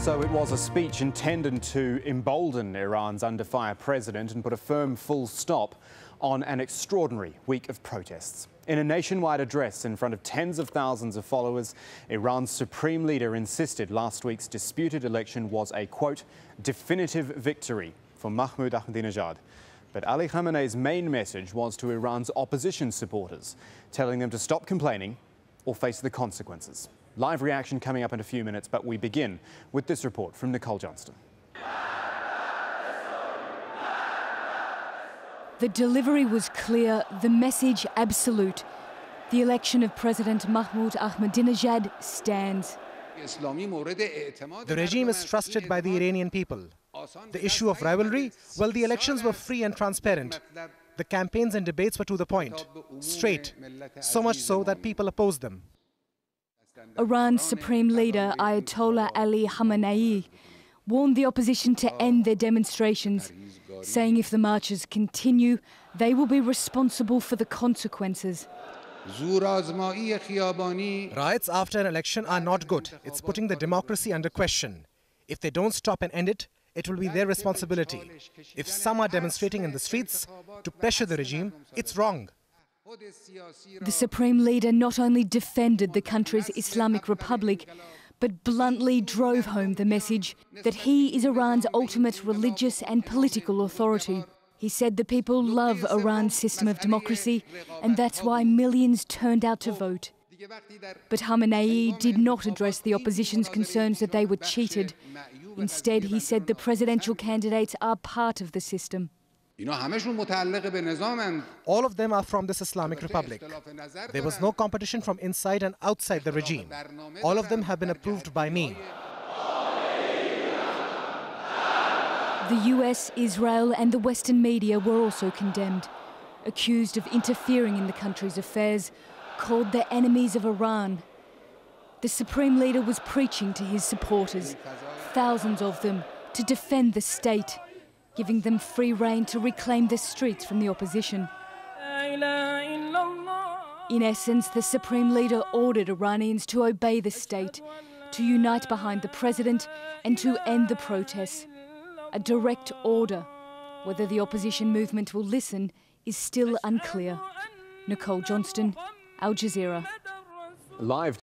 So it was a speech intended to embolden Iran's under-fire president and put a firm full stop on an extraordinary week of protests. In a nationwide address in front of tens of thousands of followers, Iran's supreme leader insisted last week's disputed election was a, quote, definitive victory for Mahmoud Ahmadinejad. But Ali Khamenei's main message was to Iran's opposition supporters, telling them to stop complaining or face the consequences. Live reaction coming up in a few minutes, but we begin with this report from Nicole Johnston. The delivery was clear, the message absolute. The election of President Mahmoud Ahmadinejad stands. The regime is trusted by the Iranian people. The issue of rivalry, well, the elections were free and transparent. The campaigns and debates were to the point, straight, so much so that people opposed them. Iran's supreme leader, Ayatollah Ali Khamenei, warned the opposition to end their demonstrations, saying if the marches continue, they will be responsible for the consequences. Riots after an election are not good. It's putting the democracy under question. If they don't stop and end it, it will be their responsibility. If some are demonstrating in the streets to pressure the regime, it's wrong. The supreme leader not only defended the country's Islamic Republic, but bluntly drove home the message that he is Iran's ultimate religious and political authority. He said the people love Iran's system of democracy, and that's why millions turned out to vote. But Khamenei did not address the opposition's concerns that they were cheated. Instead, he said the presidential candidates are part of the system. All of them are from this Islamic Republic. There was no competition from inside and outside the regime. All of them have been approved by me. The US, Israel and the Western media were also condemned, accused of interfering in the country's affairs, called their enemies of Iran. The supreme leader was preaching to his supporters, thousands of them, to defend the state, giving them free rein to reclaim the streets from the opposition. In essence, the supreme leader ordered Iranians to obey the state, to unite behind the president and to end the protests. A direct order. Whether the opposition movement will listen is still unclear. Nicole Johnston, Al Jazeera. Live